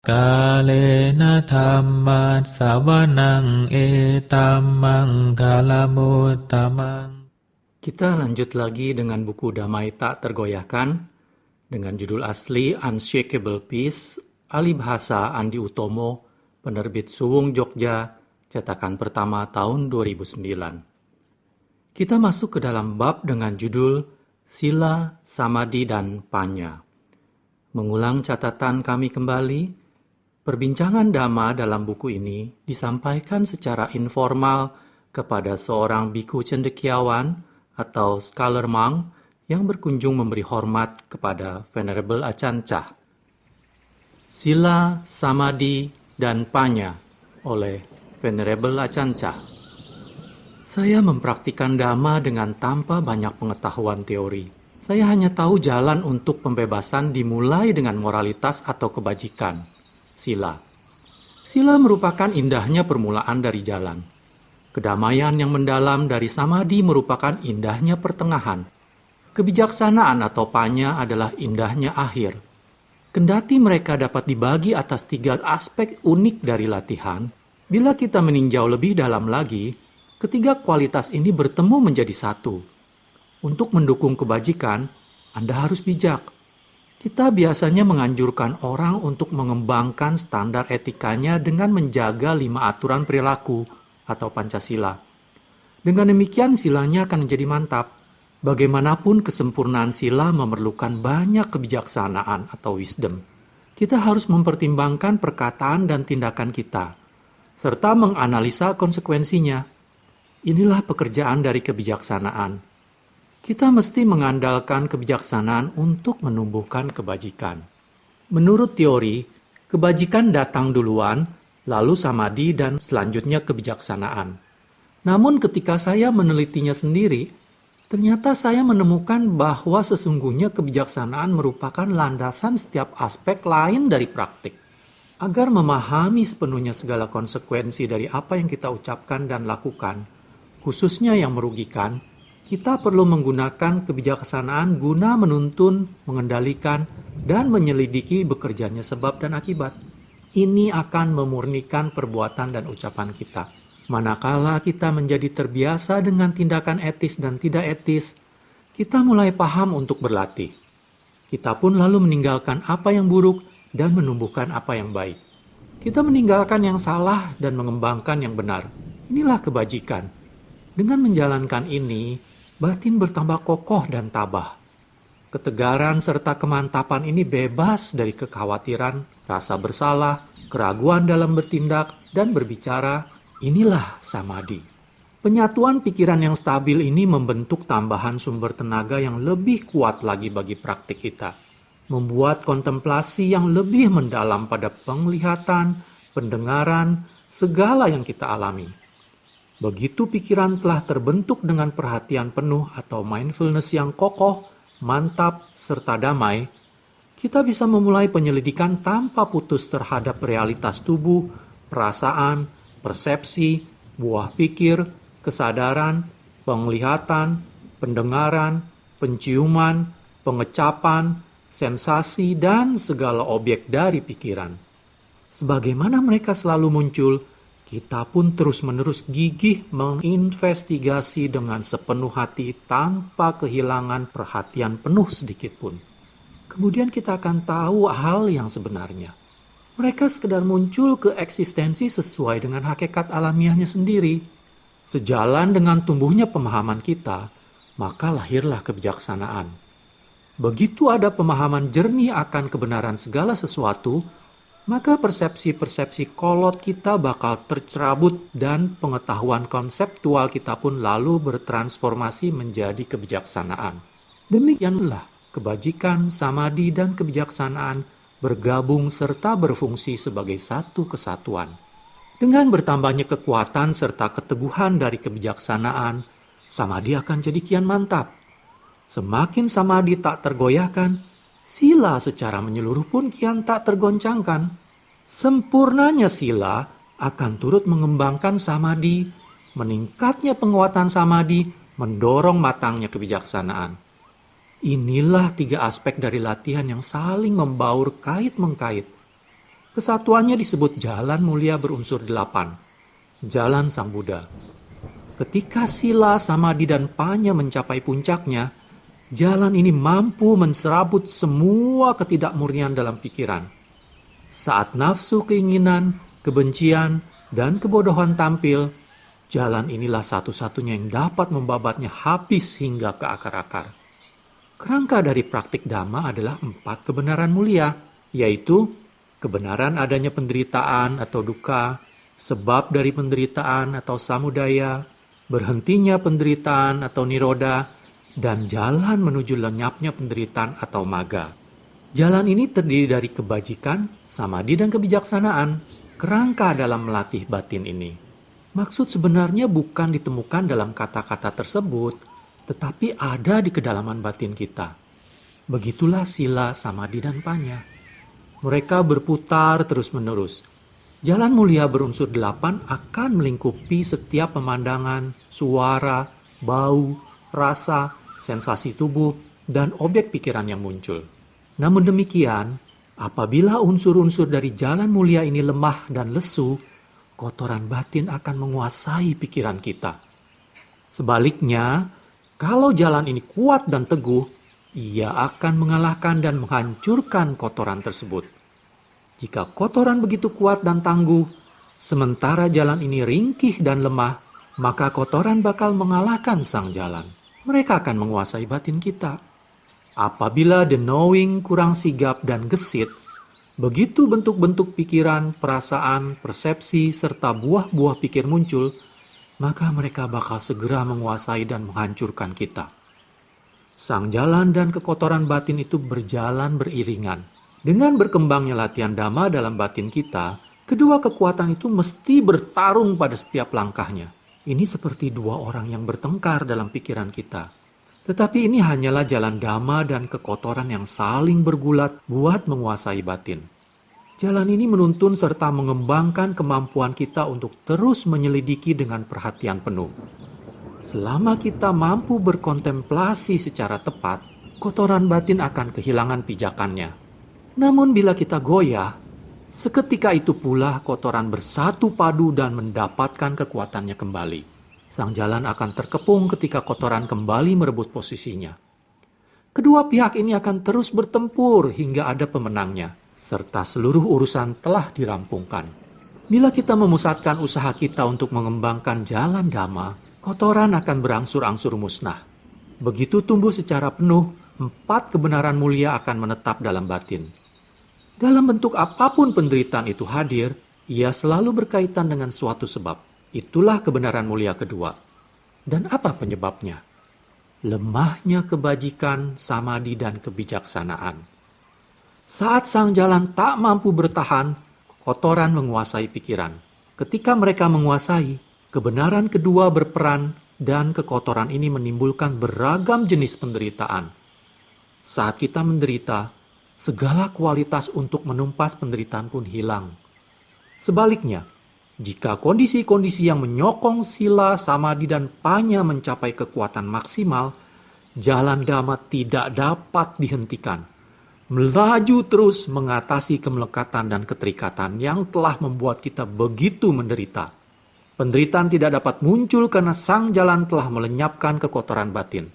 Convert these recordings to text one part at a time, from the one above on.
Kalena dhammat sawanang etammang kalamutamang. Kita lanjut lagi dengan buku Damai Tak Tergoyahkan dengan judul asli Unshakable Peace, alih bahasa Andi Utomo, penerbit Suwung Jogja, cetakan pertama tahun 2009. Kita masuk ke dalam bab dengan judul Sila, Samadhi, dan Panya. Mengulang catatan kami kembali, perbincangan Dhamma dalam buku ini disampaikan secara informal kepada seorang biku cendekiawan atau scholar monk yang berkunjung memberi hormat kepada Venerable Acanca. Sila, Samadhi, dan Panya oleh Venerable Acanca. Saya mempraktikkan Dhamma dengan tanpa banyak pengetahuan teori. Saya hanya tahu jalan untuk pembebasan dimulai dengan moralitas atau kebajikan. Sila. Sila merupakan indahnya permulaan dari jalan. Kedamaian yang mendalam dari samadhi merupakan indahnya pertengahan. Kebijaksanaan atau panya adalah indahnya akhir. Kendati mereka dapat dibagi atas 3 aspek unik dari latihan, bila kita meninjau lebih dalam lagi, ketiga kualitas ini bertemu menjadi satu. Untuk mendukung kebajikan, Anda harus bijak. Kita biasanya menganjurkan orang untuk mengembangkan standar etikanya dengan menjaga 5 aturan perilaku atau Pancasila. Dengan demikian silanya akan menjadi mantap. Bagaimanapun kesempurnaan sila memerlukan banyak kebijaksanaan atau wisdom. Kita harus mempertimbangkan perkataan dan tindakan kita, serta menganalisa konsekuensinya. Inilah pekerjaan dari kebijaksanaan. Kita mesti mengandalkan kebijaksanaan untuk menumbuhkan kebajikan. Menurut teori, kebajikan datang duluan, lalu samadhi, dan selanjutnya kebijaksanaan. Namun ketika saya menelitinya sendiri, ternyata saya menemukan bahwa sesungguhnya kebijaksanaan merupakan landasan setiap aspek lain dari praktik. Agar memahami sepenuhnya segala konsekuensi dari apa yang kita ucapkan dan lakukan, khususnya yang merugikan, kita perlu menggunakan kebijaksanaan guna menuntun, mengendalikan, dan menyelidiki bekerjanya sebab dan akibat. Ini akan memurnikan perbuatan dan ucapan kita. Manakala kita menjadi terbiasa dengan tindakan etis dan tidak etis, kita mulai paham untuk berlatih. Kita pun lalu meninggalkan apa yang buruk dan menumbuhkan apa yang baik. Kita meninggalkan yang salah dan mengembangkan yang benar. Inilah kebajikan. Dengan menjalankan ini, batin bertambah kokoh dan tabah. Ketegaran serta kemantapan ini bebas dari kekhawatiran, rasa bersalah, keraguan dalam bertindak dan berbicara. Inilah samadhi. Penyatuan pikiran yang stabil ini membentuk tambahan sumber tenaga yang lebih kuat lagi bagi praktik kita. Membuat kontemplasi yang lebih mendalam pada penglihatan, pendengaran, segala yang kita alami. Begitu pikiran telah terbentuk dengan perhatian penuh atau mindfulness yang kokoh, mantap, serta damai, kita bisa memulai penyelidikan tanpa putus terhadap realitas tubuh, perasaan, persepsi, buah pikir, kesadaran, penglihatan, pendengaran, penciuman, pengecapan, sensasi, dan segala objek dari pikiran. Sebagaimana mereka selalu muncul, kita pun terus-menerus gigih menginvestigasi dengan sepenuh hati tanpa kehilangan perhatian penuh sedikit pun. Kemudian kita akan tahu hal yang sebenarnya. Mereka sekedar muncul ke eksistensi sesuai dengan hakikat alamiahnya sendiri. Sejalan dengan tumbuhnya pemahaman kita, maka lahirlah kebijaksanaan. Begitu ada pemahaman jernih akan kebenaran segala sesuatu, maka persepsi-persepsi kolot kita bakal tercerabut dan pengetahuan konseptual kita pun lalu bertransformasi menjadi kebijaksanaan. Demikianlah kebajikan, samadhi, dan kebijaksanaan bergabung serta berfungsi sebagai satu kesatuan. Dengan bertambahnya kekuatan serta keteguhan dari kebijaksanaan, samadhi akan jadi kian mantap. Semakin samadhi tak tergoyahkan, sila secara menyeluruh pun kian tak tergoncangkan. Sempurnanya sila akan turut mengembangkan samadhi, meningkatnya penguatan samadhi, mendorong matangnya kebijaksanaan. Inilah 3 aspek dari latihan yang saling membaur kait-mengkait. Kesatuannya disebut jalan mulia berunsur 8, jalan Sang Buddha. Ketika sila, samadhi, dan panya mencapai puncaknya, jalan ini mampu menserabut semua ketidakmurnian dalam pikiran. Saat nafsu, keinginan, kebencian, dan kebodohan tampil, jalan inilah satu-satunya yang dapat membabatnya habis hingga ke akar-akar. Kerangka dari praktik Dhamma adalah 4 kebenaran mulia, yaitu kebenaran adanya penderitaan atau duka, sebab dari penderitaan atau samudaya, berhentinya penderitaan atau niroda, dan jalan menuju lenyapnya penderitaan atau magga. Jalan ini terdiri dari kebajikan, samadhi, dan kebijaksanaan, kerangka dalam melatih batin ini. Maksud sebenarnya bukan ditemukan dalam kata-kata tersebut, tetapi ada di kedalaman batin kita. Begitulah sila, samadhi, dan panya. Mereka berputar terus-menerus. Jalan mulia berunsur 8 akan melingkupi setiap pemandangan, suara, bau, rasa, sensasi tubuh, dan objek pikiran yang muncul. Namun demikian, apabila unsur-unsur dari jalan mulia ini lemah dan lesu, kotoran batin akan menguasai pikiran kita. Sebaliknya, kalau jalan ini kuat dan teguh, ia akan mengalahkan dan menghancurkan kotoran tersebut. Jika kotoran begitu kuat dan tangguh, sementara jalan ini ringkih dan lemah, maka kotoran bakal mengalahkan sang jalan. Mereka akan menguasai batin kita. Apabila the knowing kurang sigap dan gesit, begitu bentuk-bentuk pikiran, perasaan, persepsi, serta buah-buah pikir muncul, maka mereka bakal segera menguasai dan menghancurkan kita. Sang jalan dan kekotoran batin itu berjalan beriringan. Dengan berkembangnya latihan Dhamma dalam batin kita, kedua kekuatan itu mesti bertarung pada setiap langkahnya. Ini seperti 2 orang yang bertengkar dalam pikiran kita. Tetapi ini hanyalah jalan Dhamma dan kekotoran yang saling bergulat buat menguasai batin. Jalan ini menuntun serta mengembangkan kemampuan kita untuk terus menyelidiki dengan perhatian penuh. Selama kita mampu berkontemplasi secara tepat, kotoran batin akan kehilangan pijakannya. Namun bila kita goyah, seketika itu pula kotoran bersatu padu dan mendapatkan kekuatannya kembali. Sang jalan akan terkepung ketika kotoran kembali merebut posisinya. Kedua pihak ini akan terus bertempur hingga ada pemenangnya, serta seluruh urusan telah dirampungkan. Bila kita memusatkan usaha kita untuk mengembangkan jalan Dhamma, kotoran akan berangsur-angsur musnah. Begitu tumbuh secara penuh, 4 kebenaran mulia akan menetap dalam batin. Dalam bentuk apapun penderitaan itu hadir, ia selalu berkaitan dengan suatu sebab. Itulah kebenaran mulia kedua. Dan apa penyebabnya? Lemahnya kebajikan, samadhi, dan kebijaksanaan. Saat sang jalan tak mampu bertahan, kotoran menguasai pikiran. Ketika mereka menguasai, kebenaran kedua berperan dan kekotoran ini menimbulkan beragam jenis penderitaan. Saat kita menderita, segala kualitas untuk menumpas penderitaan pun hilang. Sebaliknya, jika kondisi-kondisi yang menyokong sila, samadhi, dan panya mencapai kekuatan maksimal, jalan Dhamma tidak dapat dihentikan. Melaju terus mengatasi kemelekatan dan keterikatan yang telah membuat kita begitu menderita. Penderitaan tidak dapat muncul karena sang jalan telah melenyapkan kekotoran batin.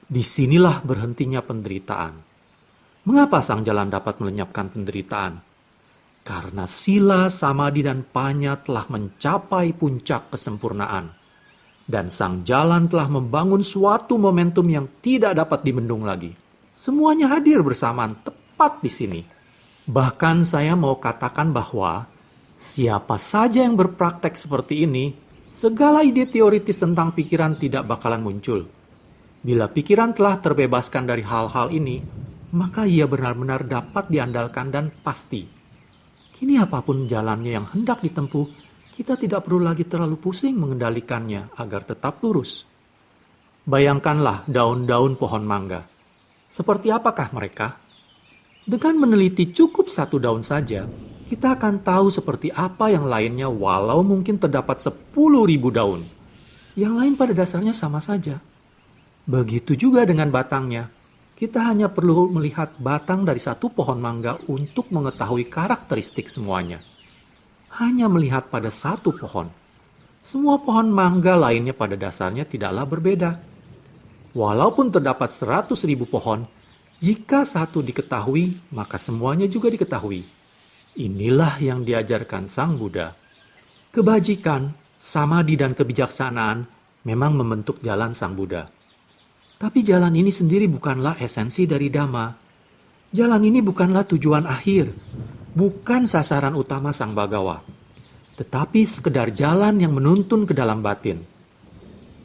Disinilah berhentinya penderitaan. Mengapa sang jalan dapat melenyapkan penderitaan? Karena sila, samadhi, dan panya telah mencapai puncak kesempurnaan. Dan sang jalan telah membangun suatu momentum yang tidak dapat dibendung lagi. Semuanya hadir bersamaan tepat di sini. Bahkan saya mau katakan bahwa siapa saja yang berpraktek seperti ini, segala ide teoritis tentang pikiran tidak bakalan muncul. Bila pikiran telah terbebaskan dari hal-hal ini, maka ia benar-benar dapat diandalkan dan pasti. Kini apapun jalannya yang hendak ditempuh, kita tidak perlu lagi terlalu pusing mengendalikannya agar tetap lurus. Bayangkanlah daun-daun pohon mangga. Seperti apakah mereka? Dengan meneliti cukup 1 daun saja, kita akan tahu seperti apa yang lainnya walau mungkin terdapat 10.000 daun. Yang lain pada dasarnya sama saja. Begitu juga dengan batangnya. Kita hanya perlu melihat batang dari satu pohon mangga untuk mengetahui karakteristik semuanya. Hanya melihat pada satu pohon. Semua pohon mangga lainnya pada dasarnya tidaklah berbeda. Walaupun terdapat 100.000 pohon, jika satu diketahui, maka semuanya juga diketahui. Inilah yang diajarkan Sang Buddha. Kebajikan, samadhi dan kebijaksanaan memang membentuk jalan Sang Buddha. Tapi jalan ini sendiri bukanlah esensi dari Dhamma. Jalan ini bukanlah tujuan akhir, bukan sasaran utama Sang Bhagawa, tetapi sekedar jalan yang menuntun ke dalam batin.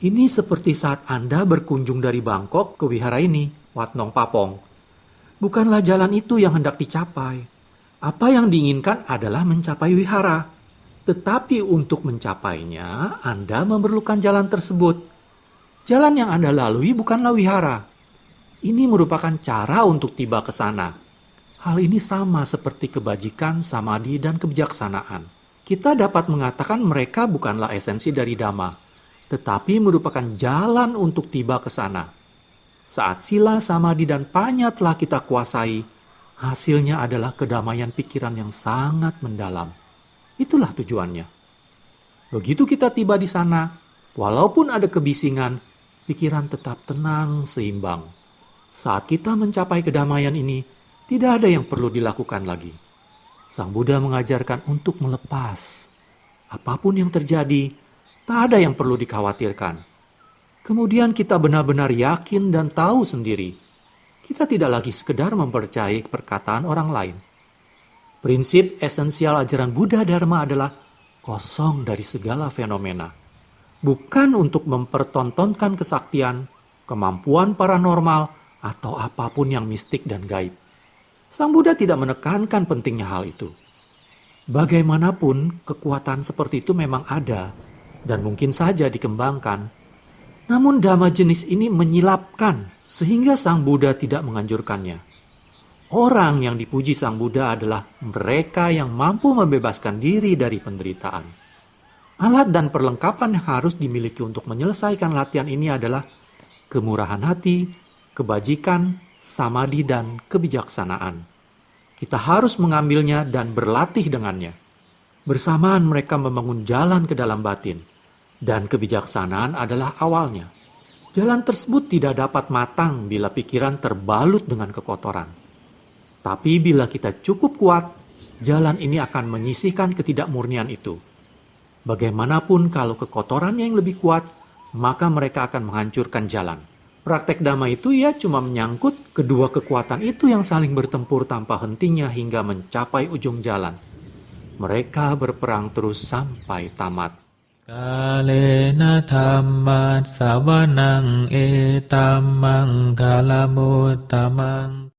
Ini seperti saat Anda berkunjung dari Bangkok ke wihara ini, Wat Nong Papong. Bukanlah jalan itu yang hendak dicapai. Apa yang diinginkan adalah mencapai wihara. Tetapi untuk mencapainya, Anda memerlukan jalan tersebut. Jalan yang Anda lalui bukanlah wihara. Ini merupakan cara untuk tiba ke sana. Hal ini sama seperti kebajikan, samadhi, dan kebijaksanaan. Kita dapat mengatakan mereka bukanlah esensi dari Dhamma, tetapi merupakan jalan untuk tiba ke sana. Saat sila, samadhi, dan panya telah kita kuasai, hasilnya adalah kedamaian pikiran yang sangat mendalam. Itulah tujuannya. Begitu kita tiba di sana, walaupun ada kebisingan, pikiran tetap tenang, seimbang. Saat kita mencapai kedamaian ini, tidak ada yang perlu dilakukan lagi. Sang Buddha mengajarkan untuk melepas. Apapun yang terjadi, tak ada yang perlu dikhawatirkan. Kemudian kita benar-benar yakin dan tahu sendiri. Kita tidak lagi sekedar mempercayai perkataan orang lain. Prinsip esensial ajaran Buddha Dharma adalah kosong dari segala fenomena. Bukan untuk mempertontonkan kesaktian, kemampuan paranormal, atau apapun yang mistik dan gaib. Sang Buddha tidak menekankan pentingnya hal itu. Bagaimanapun, kekuatan seperti itu memang ada, dan mungkin saja dikembangkan. Namun dhamma jenis ini menyilapkan, sehingga Sang Buddha tidak menganjurkannya. Orang yang dipuji Sang Buddha adalah mereka yang mampu membebaskan diri dari penderitaan. Alat dan perlengkapan yang harus dimiliki untuk menyelesaikan latihan ini adalah kemurahan hati, kebajikan, samadhi, dan kebijaksanaan. Kita harus mengambilnya dan berlatih dengannya. Bersamaan mereka membangun jalan ke dalam batin, dan kebijaksanaan adalah awalnya. Jalan tersebut tidak dapat matang bila pikiran terbalut dengan kekotoran. Tapi bila kita cukup kuat, jalan ini akan menyisihkan ketidakmurnian itu. Bagaimanapun kalau kekotorannya yang lebih kuat, maka mereka akan menghancurkan jalan. Praktek Dhamma itu ya cuma menyangkut kedua kekuatan itu yang saling bertempur tanpa hentinya hingga mencapai ujung jalan. Mereka berperang terus sampai tamat. Kalena dhammat savanang etamang kalamutamang